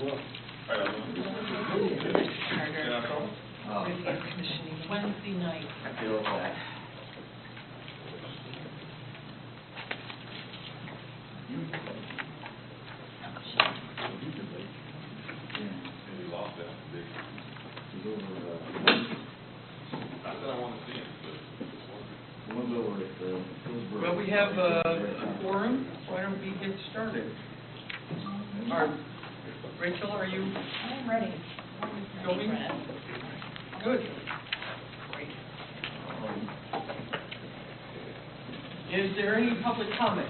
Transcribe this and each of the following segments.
well. Wednesday night. I feel that. We lost that big. Not that I want to see it, but it's one. One's over at Hillsborough. Well, we have a quorum. Why don't we get started? Rachel, are you I'm ready. going? Good. Is there any public comment?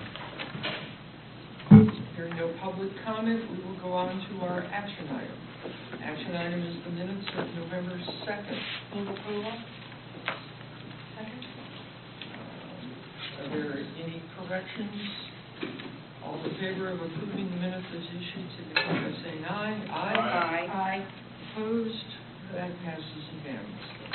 Hearing no public comment, we will go on to our action item. Action item is the minutes of November 2nd. Move approval? Second? Are there any corrections? All in favor of approving the minutes as issued, signify by saying aye. Aye. Opposed? That passes unanimously.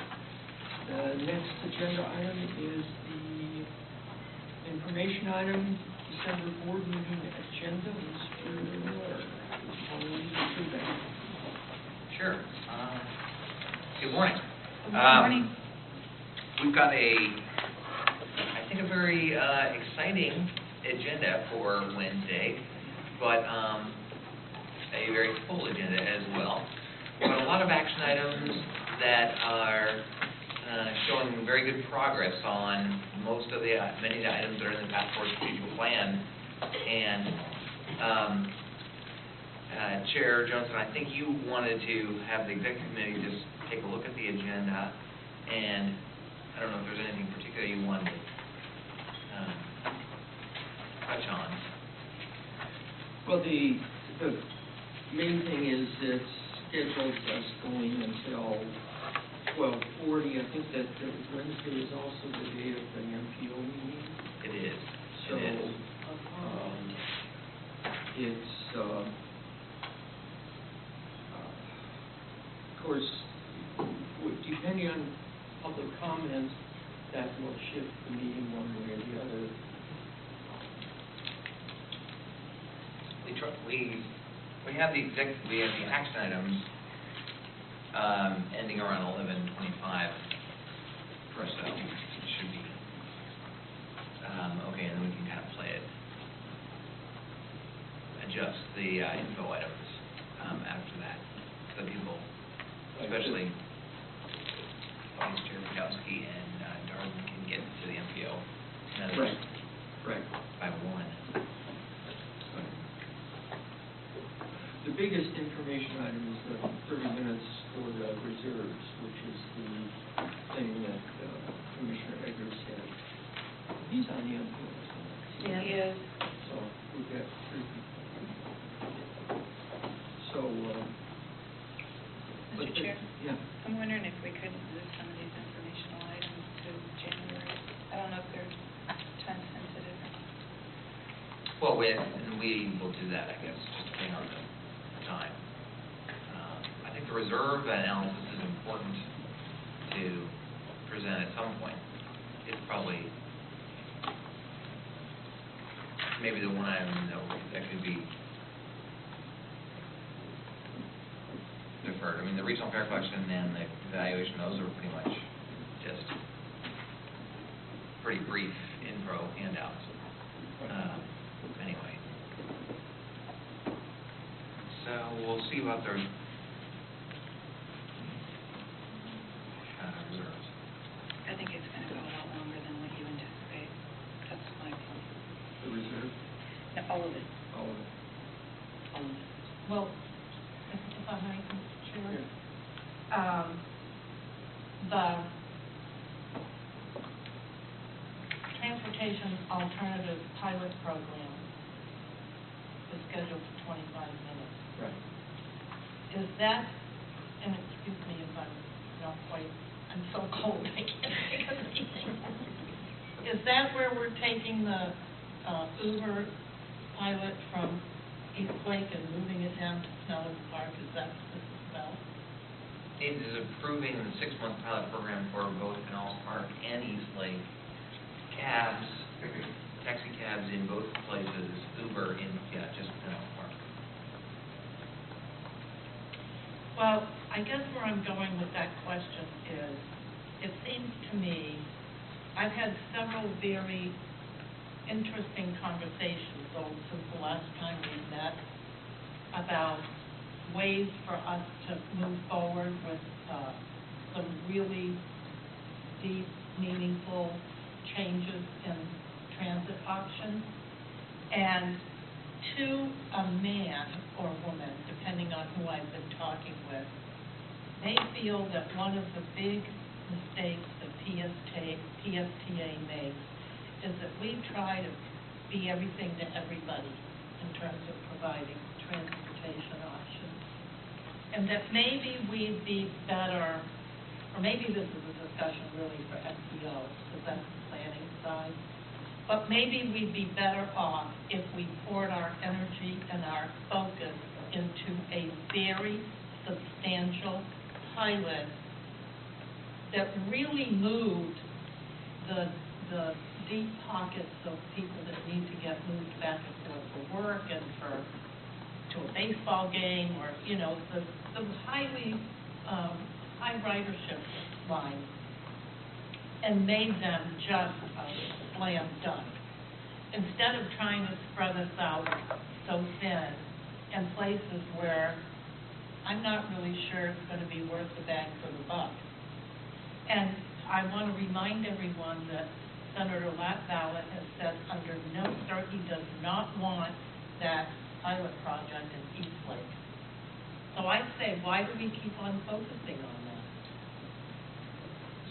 The next agenda item is the information item, December board meeting agenda. Mr. Miller, how will you do that? Sure. Good morning. Good morning. We've got I think a very exciting agenda for Wednesday, but a very full agenda as well. We've got a lot of action items that are showing very good progress on most of the many of the items that are in the Task Force Strategic Plan. And Chair Johnson, I think you wanted to have the executive committee just take a look at the agenda, and I don't know if there's anything particular you wanted to touch on. Well, the main thing is it's scheduled us going until 12:40. I think that Wednesday is also the day of the MPO meeting. It is. So, It is. It's, of course, depending on public comments, that will shift the meeting one way or the other. We have the action items ending around 11:25 or so. It should be okay, and then we can kind of play it, adjust the info items after that, so people, especially Vice Chair Podolsky and Darwin, can get to the MPO. Right. By 1. The biggest information item is the 30 minutes for the reserves, which is the thing that Commissioner Eggers had. He's on the MPO, isn't he? Yeah, he is. So we've got 3 people. So, Mr. Chair? Yeah. I'm wondering if we could move some of these informational items to January. I don't know if they're time sensitive. Well, we will do that, I guess, just depending on the time. I think the reserve analysis is important to present at some point. It's probably maybe the one item that could be deferred. I mean, the regional fare collection and the evaluation, those are pretty much just pretty brief intro handouts. Anyway, so we'll see about the reserves. I think it's going to go a lot longer than what you anticipate. That's my opinion. The reserve, No, all of it. all of it. All of it. Well, if I may, Chair, Yeah. the Transportation Alternative Pilot Program is scheduled for 25 minutes. Right. Is that, and excuse me if I'm not quite, I'm so cold I can't think of anything. Is that where we're taking the Uber pilot from East Lake and moving it down to Snelling Park? Is that what this is about? It is approving the 6-month pilot program for both Pinellas Park and East Lake. Cabs, taxi cabs in both places, Uber in, just Pinellas Park. Well, I guess where I'm going with that question is, it seems to me, I've had several very interesting conversations since the last time we met about ways for us to move forward with some really deep, meaningful changes in transit options. And to a man or woman, depending on who I've been talking with, they feel that one of the big mistakes that PSTA makes is that we try to be everything to everybody in terms of providing transportation options. And that maybe we'd be better, or maybe this is a discussion really for SBO, because that's the planning side, but maybe we'd be better off if we poured our energy and our focus into a very substantial pilot that really moved the deep pockets of people that need to get moved back and forth for work and to a baseball game, or, you know, the highly high ridership lines, and made them just a slam dunk. Instead of trying to spread us out so thin in places where I'm not really sure it's going to be worth the bang for the buck. And I want to remind everyone that Senator Latvala has said under no circumstances he does not want that pilot project in Eastlake. So I say, why do we keep on focusing on that?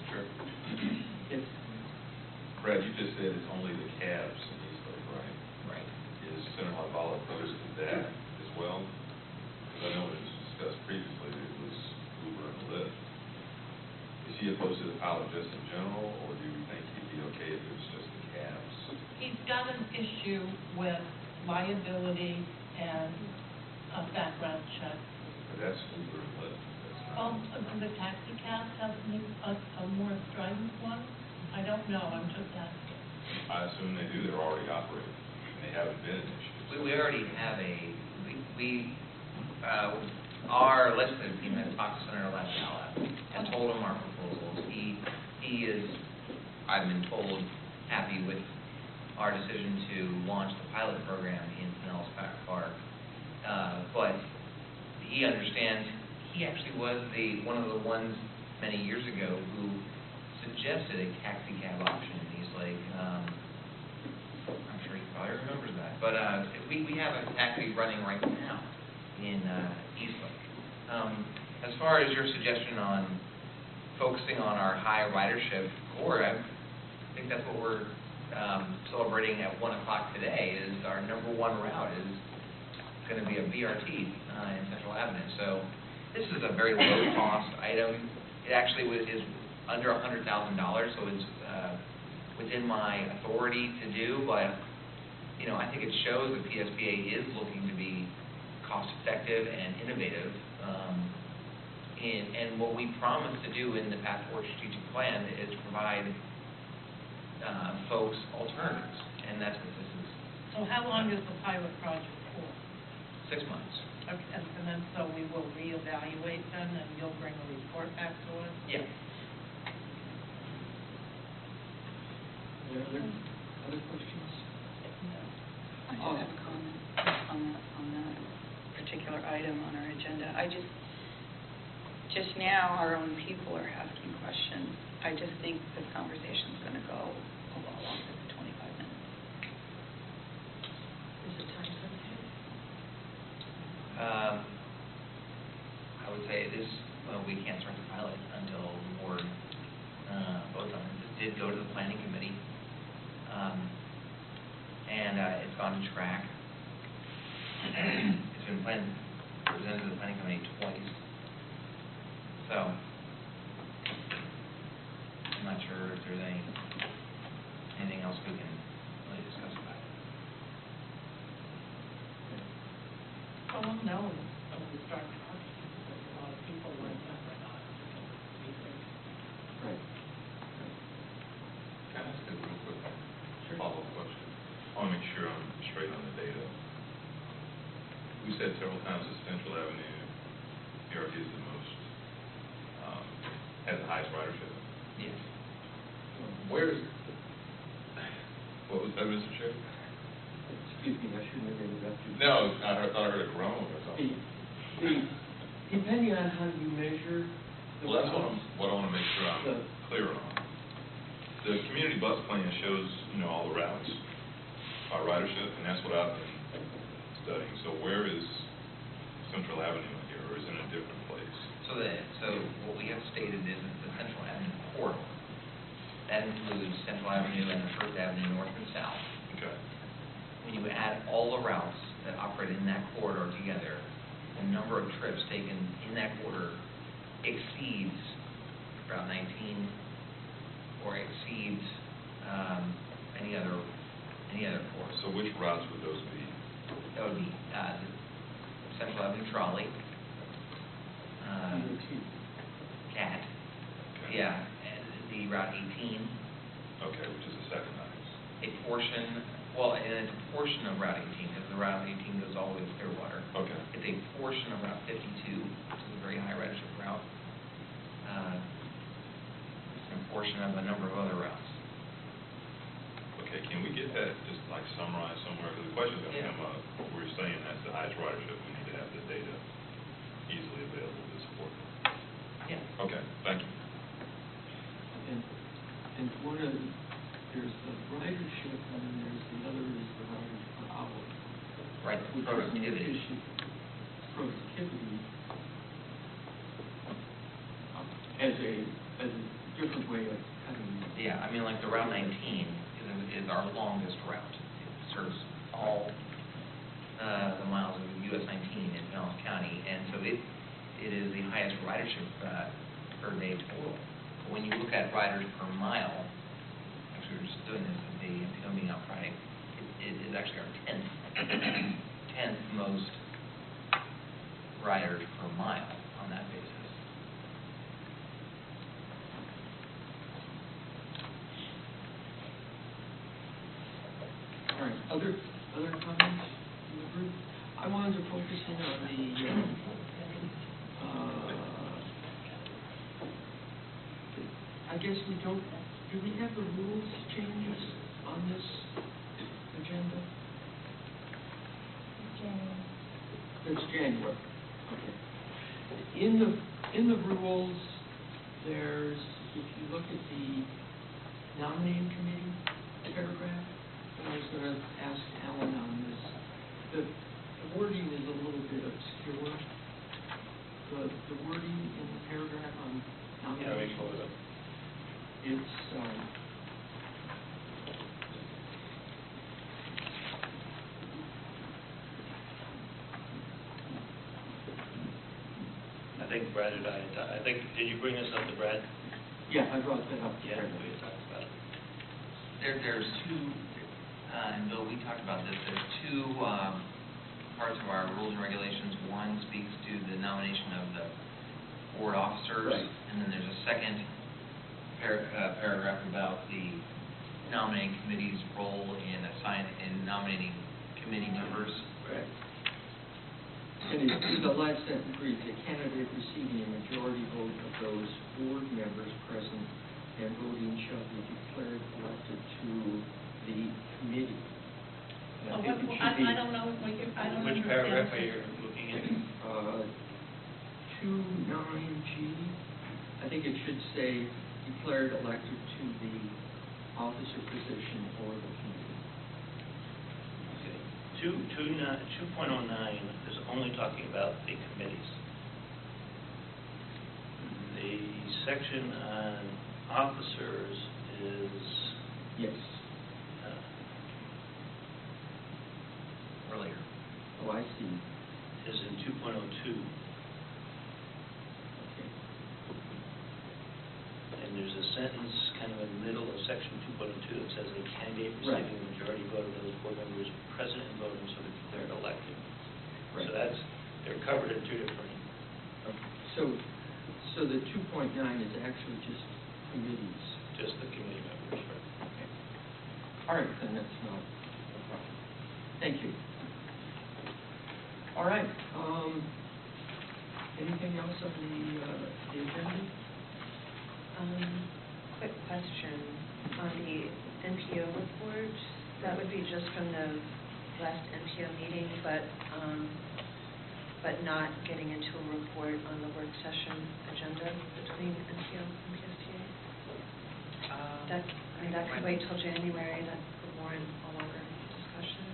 Sure. Yes. Brad, you just said it's only the cabs in Eastlake, right? Right. Is Senator Latvala opposed to that as well? Because I know it was discussed previously that it was Uber and Lyft. Is he opposed to the pilot just in general, or do you think he'd be okay if it was just the cabs? He's got an issue with liability and a background check. But that's Uber and Lyft. That's Well, not. the taxi cabs have a more strident one. I don't know, I'm just asking. I assume they do. They're already operating, and they haven't been an issue. We already have our legislative team has talked to Senator Latvala and told him our proposals. He is, I've been told, happy with our decision to launch the pilot program in Pinellas Park. But he understands, he actually was one of the ones many years ago who suggested a taxi cab option in Eastlake. I'm sure he probably remembers that. But we have a taxi running right now in Eastlake. As far as your suggestion on focusing on our high ridership core, I think that's what we're celebrating at 1 o'clock today. Is our #1 route is going to be a BRT in Central Avenue. So this is a very low cost item. It actually is under $100,000, so it's within my authority to do. But you know, I think it shows that PSPA is looking to be cost effective and innovative. And what we promised to do in the Path Forward Strategic Plan is provide folks alternatives, and that's what this is. So how long is the pilot project for? 6 months. Okay, and then so we will reevaluate then, and you'll bring a report back to us? Yeah. Are there other questions? I just have a comment on that particular item on our agenda. Just now, our own people are asking questions. I just think this conversation's going to go a lot longer than 25 minutes. Is it time sensitive? I would say we can't start the pilot until the board votes on it. This did go to the planning committee, and it's gone to track. It's been presented to the planning committee twice. So, I'm not sure if there's anything else we can really discuss about it. So we'll know when we start talking, because a lot of people like that or not. Right. Can I ask a real quick follow-up question? I want to make sure I'm straight on the data. We said several times that Central Avenue PRD is the most, has the highest ridership. Yes. Where is, what was that, Mr. Chair? Excuse me, I shouldn't have interrupted. No, thought I heard a groan or something. Depending on how you measure the Well, that's routes, what I want to make sure I'm clear on. The community bus plan shows, all the routes by ridership, and that's what I've been studying. So where is Central Avenue in here, or is it in a different place? So what we have stated is the Central Avenue corridor. That includes Central Avenue and First Avenue North and South. Okay. When you add all the routes that operate in that corridor together, the number of trips taken in that corridor exceeds Route 19 or exceeds any other corridor. So which routes would those be? That would be the Central Avenue Trolley, CAT, Okay. yeah, and the Route 18, Okay, which is the second highest. a portion, well, and it's a portion of Route 18, because the Route 18 goes all the way to Clearwater. Okay. It's a portion of Route 52, which is a very high ridership route. It's a portion of a number of other routes. Okay, can we get that just like summarized somewhere? Because the question's going to Yeah. come up. We're saying that's the highest ridership. We need to have the data easily available to support it. Yeah. Okay, thank you. and one of, there's the ridership, and then there's the other is the riders per hour. Right, Which is an productivity. issue. Productivity. As a different way of cutting. Yeah, I mean, like the Route 19 is our longest route. It serves all the miles of US 19 in Pinellas County, and so it is the highest ridership per day total. But when you look at riders per mile, actually we were just doing this at the MPO meeting on Friday, it is actually our 10th most riders per mile on that basis. All right, other comments from the group? I wanted to focus in on I guess we don't, do we have the rules changes on this agenda? It's January, okay. In the rules, there's, if you look at the nominating committee paragraph, and I was gonna ask Alan on this, the wording is a little bit obscure. The wording in the paragraph on nominating. It's, I think Brad and I think, did you bring this up to Brad? yeah, I brought that up. Yeah, we had talked about it. There's two, and Bill, we talked about this, there's two parts of our rules and regulations. One speaks to the nomination of the board officers, Right. and then there's a second paragraph about the nominating committee's role in nominating committee members. Correct. And the last sentence reads, a candidate receiving a majority vote of those board members present and voting shall be declared elected to the committee. And So think it should I be, don't know, I don't understand. Which paragraph are you looking at? 29G, I think it should say declared elected to the officer position or the committee. Okay. 2.09 is only talking about the committees. The section on officers is, Yes. Earlier. Oh, I see. is in 2.02. Okay. And there's a sentence kind of in the middle of section 2.02 that says a candidate Right. receiving a majority vote of those board members present and voting so they're declared elected. Right. So they're covered in two different, Okay. So the 2.9 is actually just committees. just the committee members, right? Okay. All right, then that's not a problem. Thank you. All right, anything else on the agenda? Quick question on the NPO report. That would be just from the last NPO meeting, but not getting into a report on the work session agenda between NPO and PSTA? That could wait till January, that could warrant a longer discussion.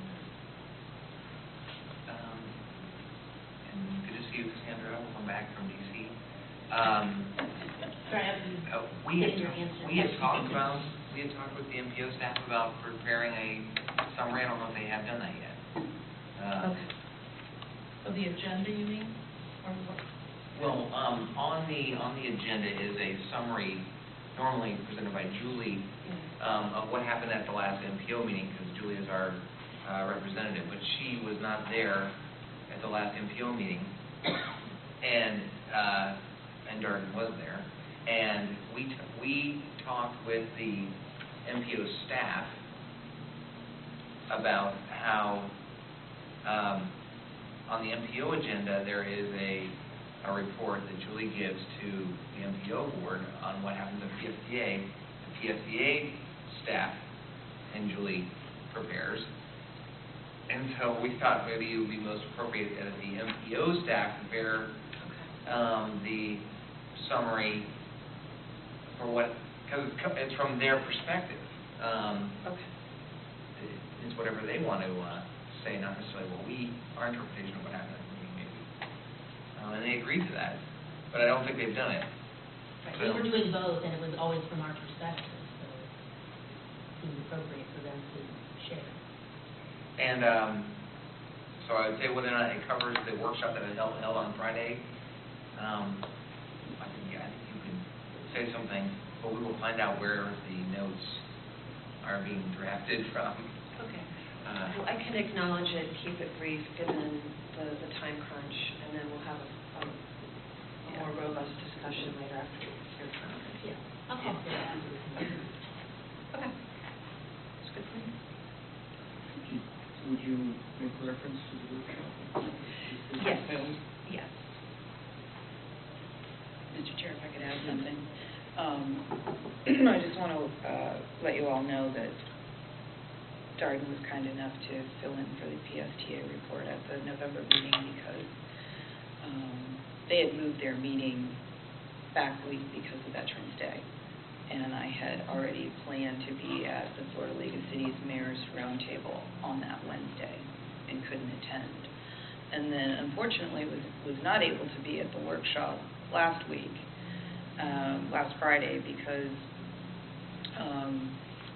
And good to see you, Cassandra. Welcome back from DC. We had talked with the NPO staff about preparing a summary. I don't know if they have done that yet. Okay. So the agenda, you mean, or what? Well, on the agenda is a summary, normally presented by Julie, of what happened at the last NPO meeting, because Julie is our representative, but she was not there at the last NPO meeting, and Darden was there, and we talked with the NPO staff about how on the NPO agenda there is a report that Julie gives to the NPO board on what happens at PSTA. The PSTA staff and Julie prepares. And so we thought maybe it would be most appropriate that the NPO staff prepare the summary for what, because it's from their perspective. It's whatever they want to say, not necessarily our interpretation of what happened at the meeting, maybe. And they agreed to that, but I don't think they've done it. Right, we were doing both, and it was always from our perspective, so it seemed appropriate for them to share. And so I would say whether or not it covers the workshop that I held on Friday, I think you can say something, but we will find out where the notes are being drafted from. Okay. Well, I can acknowledge it, keep it brief, given the time crunch, and then we'll have a more robust discussion later after we hear from it. Yeah, I'll talk to them. Okay. That's good for me. Would you make reference to the workshop? Yes. Yes. Mr. Chair, if I could add something. I just want to let you all know that Darden was kind enough to fill in for the PSTA report at the November meeting because they had moved their meeting back a week because of Veterans Day. And I had already planned to be at the Florida League of Cities Mayor's Roundtable on that Wednesday and couldn't attend. And then unfortunately was not able to be at the workshop last week, last Friday, because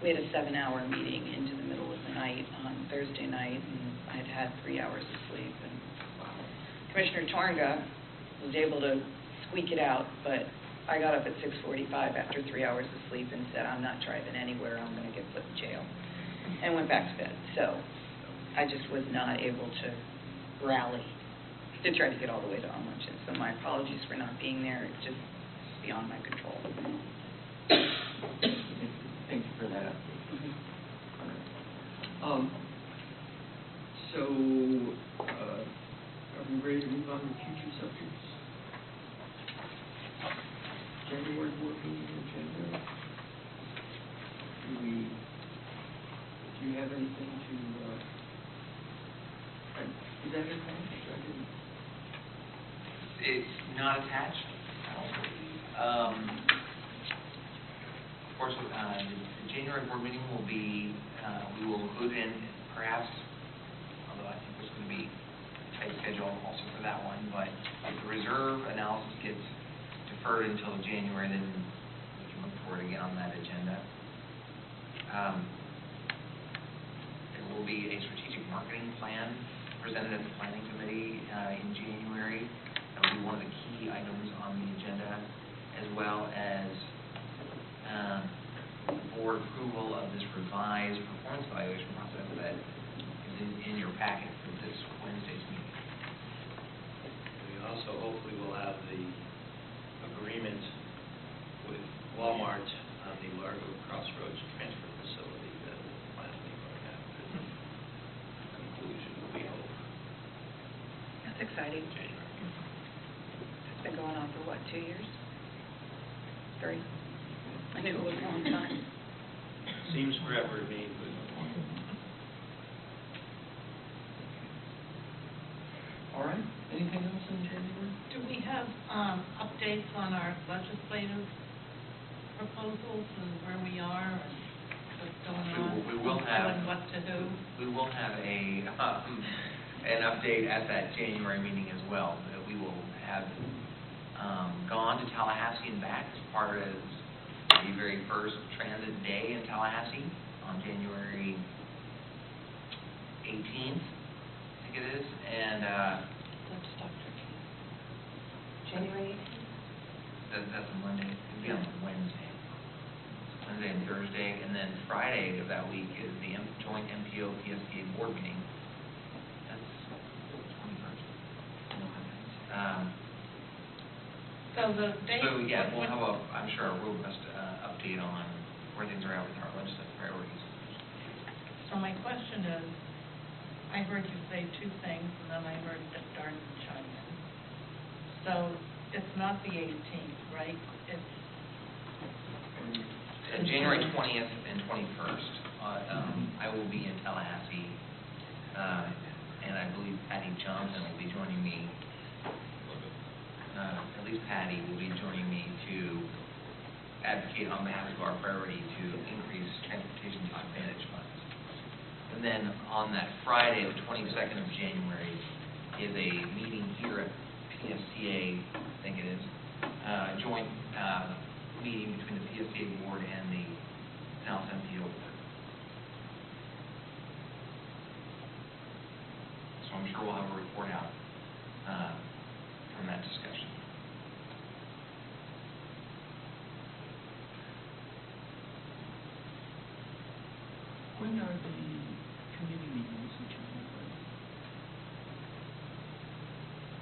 we had a 7-hour meeting into the middle of the night on Thursday night, and I had had 3 hours of sleep. And Commissioner Tornga was able to squeak it out, but I got up at 6:45 after 3 hours of sleep and said, I'm not driving anywhere, I'm going to get put in jail, and went back to bed. So I just was not able to rally to try to get all the way to Arlington. So my apologies for not being there. It's just beyond my control. Thank you for that. So, are we ready to move on to future subjects? January board meeting agenda. Do you have anything to, is that attached? I didn't. It's not attached. Of course, the January board meeting will be, we will include in perhaps, although I think there's going to be a tight schedule also for that one, but if the reserve analysis gets deferred until January, then we can look forward again on that agenda. There will be a strategic marketing plan presented at the planning committee in January. That will be one of the key items on the agenda, as well as board approval of this revised performance evaluation process that is in your packet for this Wednesday's meeting. We also hopefully will have the agreement with Walmart on the Largo Crossroads transfer facility that will finally work out to conclusion, we hope. That's exciting. January. It's been going on for what, 2 years? 3? I knew it was a long time. Seems forever to me, but All right, anything else in January? Do we have updates on our legislative proposals and where we are and what's going on? We will have. And what to do? We will have an update at that January meeting as well. That we will have gone to Tallahassee and back as part of the very first transit day in Tallahassee on January 18th, I think it is, and Let's Dr. King. January 18th? that's a Monday. It'll be on Wednesday and Thursday, and then Friday of that week is the joint MPO PSTA board meeting. That's the 21st. So the date. So, yeah, we'll have I'm sure, a robust update on where things are at with our legislative priorities. So my question is, I heard you say two things, and then I heard that Darden chime in. So it's not the 18th, right? It's January 20th and 21st, I will be in Tallahassee, and I believe Patty Johnson will be joining me. At least Patty will be joining me to advocate on behalf of our priority to increase transportation to advantage funds. And then on that Friday, the 22nd of January, is a meeting here at PSTA, I think it is, joint meeting between the PSTA board and the Dallas MPO board. So I'm sure we'll have a report out from that discussion. When are the committee meetings in January?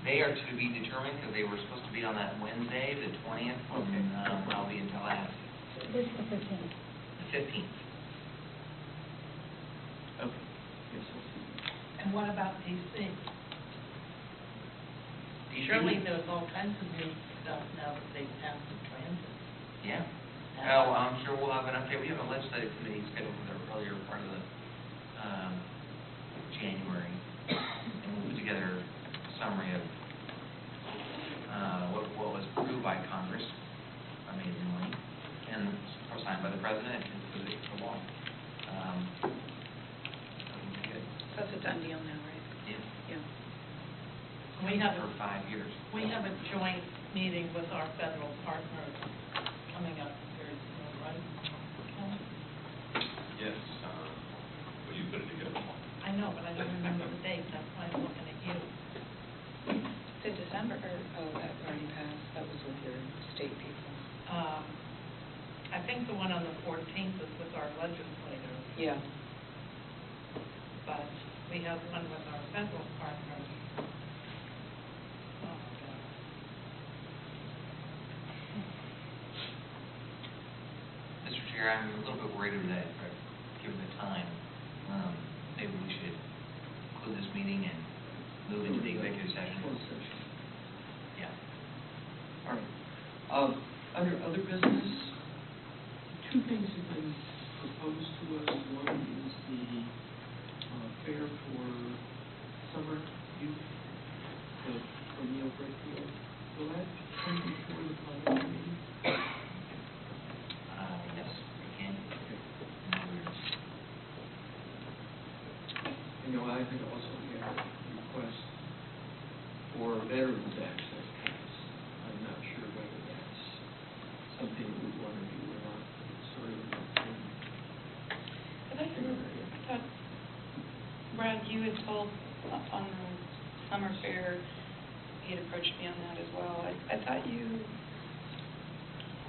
They are to be determined because they were supposed to be on that Wednesday, the 20th, when I'll be in Tallahassee. This is the 15th. The 15th. Okay, yes, I'll see. And what about DC? DC? Surely there's all kinds of new stuff now that they've passed the transit. Yeah. Oh, I'm sure we'll have an update. We have a legislative committee scheduled for the earlier part of the January, and we'll put together a summary of what was approved by Congress, amazingly, and signed by the president and put it into law. Good. That's a done deal now, right? Yeah. Yeah. We have For 5 years. We have a joint meeting with our federal partners coming up very soon, right? Kelly? Yes, well, you put it together. I know, but I don't remember the date, that's why I'm looking at you. In December, that already passed, that was with your state people. I think the one on the 14th is with our legislators, Yeah. but we have one with our federal partners. Oh, my God. Mr. Chair, I'm a little bit worried that, given the time, maybe we should conclude this meeting and move into the executive session. Closed session. Yeah. All right. Under other business, two things have been proposed to us. One is the fair for summer youth, for Neil Brakefield. Will that come before the final meeting? Yes, we can. You know, I had also had a request for veterans access pass. I'm not sure whether that's something we want to do or not, but it's sort of I thought, Brad, you had told on the summer fair, you had approached me on that as well. I thought you,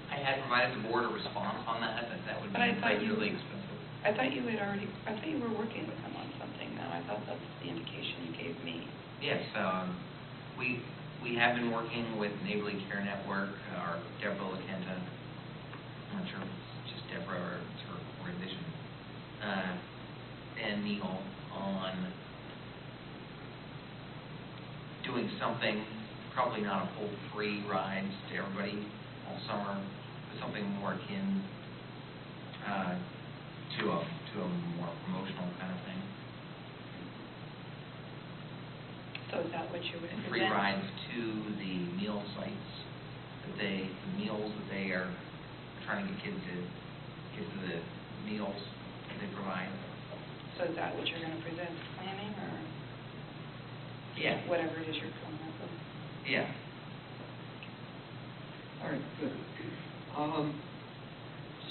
I had provided the board a response on that would be But I thought you- really expensive. I thought you were working with him on something now. I thought that's the indication you gave me. Yes, we have been working with Neighborly Care Network, our Deborah LaCanta, I'm not sure if it's just Deborah or it's her organization, and Neil on doing something probably not a full free ride to everybody all summer, but something more akin to a more promotional kind of thing. So is that what you would And present? free rides to the meal sites, the meals that they are trying to get kids to get to the meals that they provide. So is that what you're going to present to planning, or Yeah. whatever it is you're coming up with? Yeah. All right, good.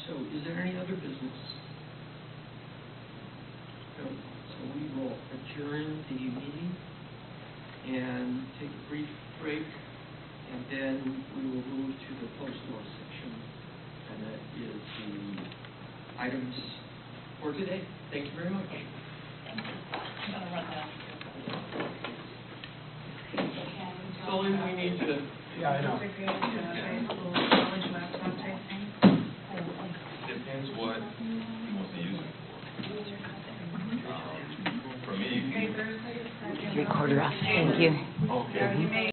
So is there any other business? No. So we will adjourn the meeting and take a brief break, and then we will move to the post-law section, and that is the items for today. Thank you very much. Thank you. I'm gonna run down. Sully, we need to, Yeah, I know. High school, college laptop type thing? Depends what he wants to use it for. For me, Thursday? Recorder off, thank you. okay. You may